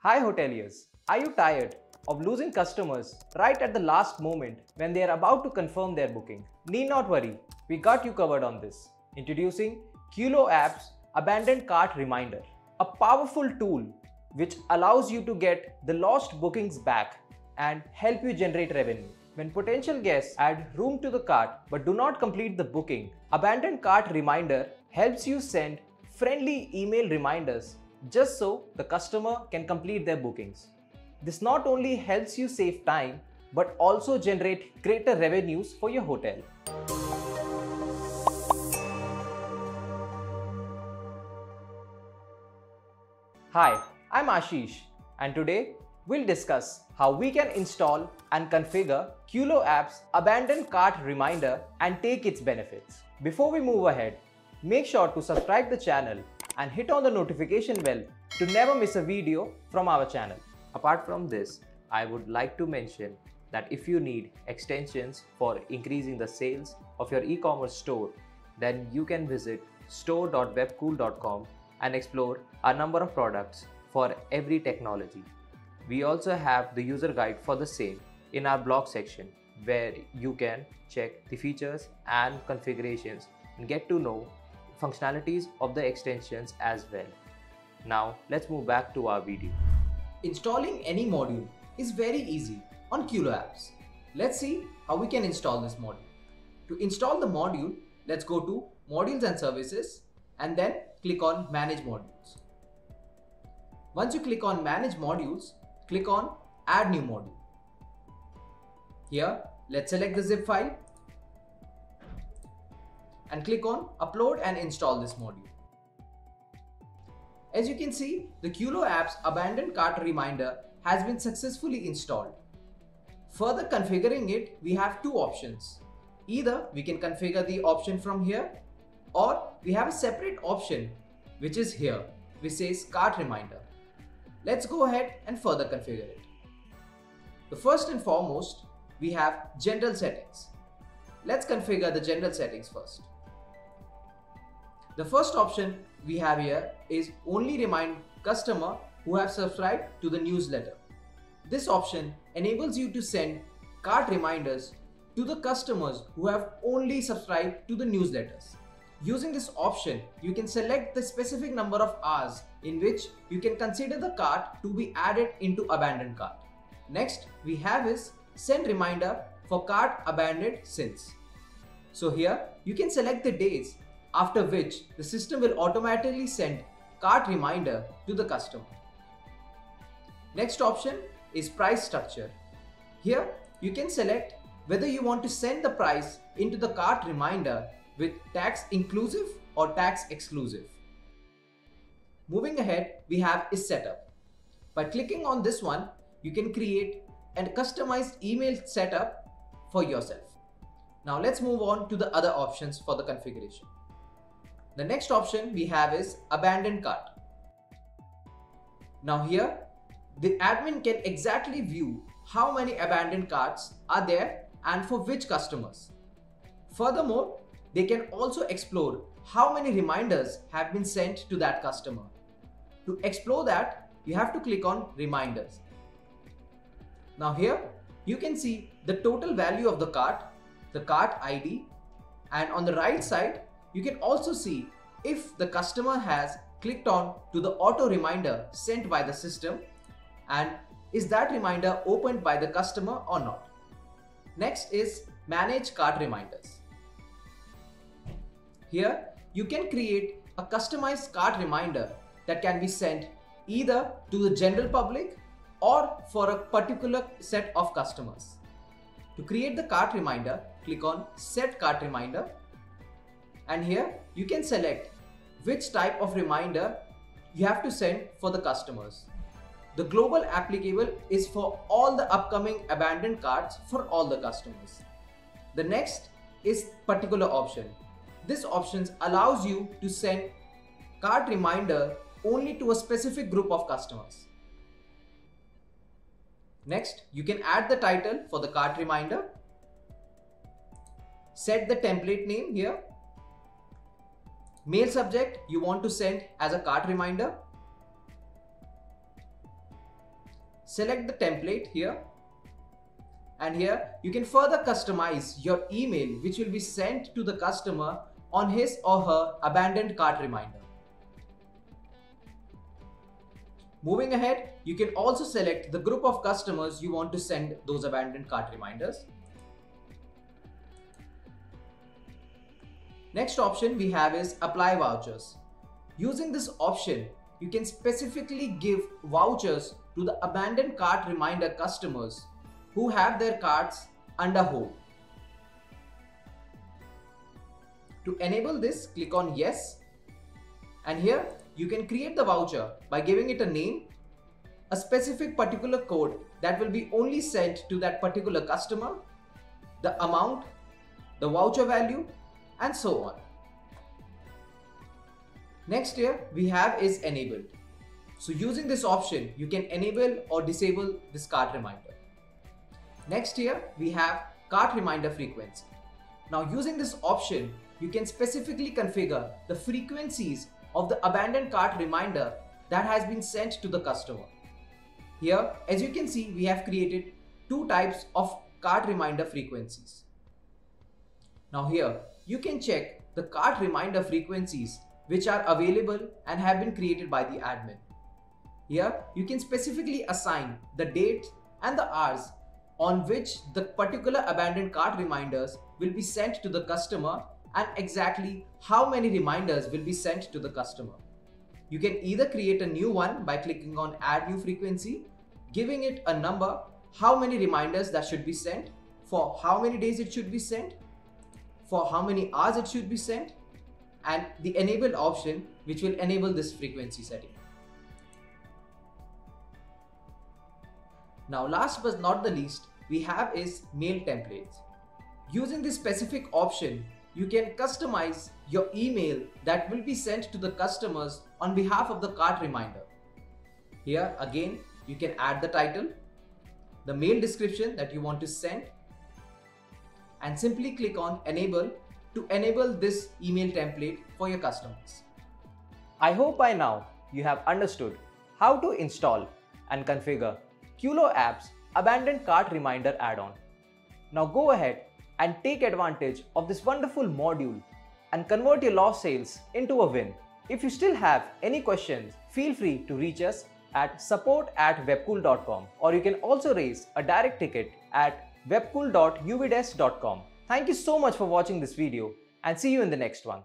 Hi hoteliers, are you tired of losing customers right at the last moment when they are about to confirm their booking? Need not worry, we got you covered on this. Introducing QloApps Abandoned Cart Reminder, a powerful tool which allows you to get the lost bookings back and help you generate revenue. When potential guests add room to the cart but do not complete the booking, Abandoned Cart Reminder helps you send friendly email reminders just so the customer can complete their bookings. This not only helps you save time but also generate greater revenues for your hotel. Hi, I'm Ashish, and today we'll discuss how we can install and configure QloApps Abandoned Cart Reminder and take its benefits. Before we move ahead, make sure to subscribe the channel and hit on the notification bell to never miss a video from our channel. Apart from this, I would like to mention that if you need extensions for increasing the sales of your e-commerce store, then you can visit store.webcool.com and explore a number of products for every technology. We also have the user guide for the same in our blog section, where you can check the features and configurations and get to know functionalities of the extensions as well. Now let's move back to our video. Installing any module is very easy on QloApps. Let's see how we can install this module. To install the module, let's go to Modules and Services and then click on Manage Modules. Once you click on Manage Modules, click on Add New Module. Here, let's select the zip file and click on Upload and install this module. As you can see, the QloApps Abandoned Cart Reminder has been successfully installed. Further configuring it, we have two options. Either we can configure the option from here, or we have a separate option which is here, which says Cart Reminder. Let's go ahead and further configure it. The first and foremost, we have General Settings. Let's configure the general settings first. The first option we have here is only remind customer who have subscribed to the newsletter. This option enables you to send cart reminders to the customers who have only subscribed to the newsletters. Using this option, you can select the specific number of hours in which you can consider the cart to be added into abandoned cart. Next, we have is send reminder for cart abandoned since. So here, you can select the days after which the system will automatically send cart reminder to the customer. Next option is price structure. Here, you can select whether you want to send the price into the cart reminder with tax inclusive or tax exclusive. Moving ahead, we have is setup. By clicking on this one, you can create a customized email setup for yourself. Now let's move on to the other options for the configuration. The next option we have is Abandoned Cart. Now here, the admin can exactly view how many abandoned carts are there and for which customers. Furthermore, they can also explore how many reminders have been sent to that customer. To explore that, you have to click on Reminders. Now here, you can see the total value of the cart ID, and on the right side, you can also see if the customer has clicked on to the auto reminder sent by the system and is that reminder opened by the customer or not. Next is Manage Cart Reminders. Here, you can create a customized cart reminder that can be sent either to the general public or for a particular set of customers. To create the cart reminder, click on Set Cart Reminder, and here you can select which type of reminder you have to send for the customers. The global applicable is for all the upcoming abandoned carts for all the customers. The next is particular option. This option allows you to send cart reminder only to a specific group of customers. Next, you can add the title for the cart reminder. Set the template name here. Mail subject you want to send as a cart reminder. select the template here. And here you can further customize your email which will be sent to the customer on his or her abandoned cart reminder. Moving ahead, you can also select the group of customers you want to send those abandoned cart reminders. Next option we have is apply vouchers. Using this option, you can specifically give vouchers to the abandoned cart reminder customers who have their carts under hold. To enable this, click on yes, and here you can create the voucher by giving it a name, a specific particular code that will be only sent to that particular customer, the amount, the voucher value, and so on. Next here we have is enabled. So using this option, you can enable or disable this cart reminder. Next here we have cart reminder frequency. Now using this option, you can specifically configure the frequencies of the abandoned cart reminder that has been sent to the customer. Here, as you can see, we have created two types of cart reminder frequencies. Now here, you can check the cart reminder frequencies which are available and have been created by the admin. Here, you can specifically assign the date and the hours on which the particular abandoned cart reminders will be sent to the customer and exactly how many reminders will be sent to the customer. You can either create a new one by clicking on add new frequency, giving it a number, how many reminders that should be sent, for how many days it should be sent, for how many hours it should be sent, and the enable option which will enable this frequency setting. Now last but not the least, we have is mail templates. Using this specific option, you can customize your email that will be sent to the customers on behalf of the cart reminder. Here again, you can add the title, the mail description that you want to send, and simply click on enable to enable this email template for your customers. I hope by now you have understood how to install and configure QloApps Abandoned Cart Reminder add-on. Now go ahead and take advantage of this wonderful module and convert your lost sales into a win. If you still have any questions, feel free to reach us at support@webcool.com, or you can also raise a direct ticket at webcool.uvdesk.com. Thank you so much for watching this video and see you in the next one.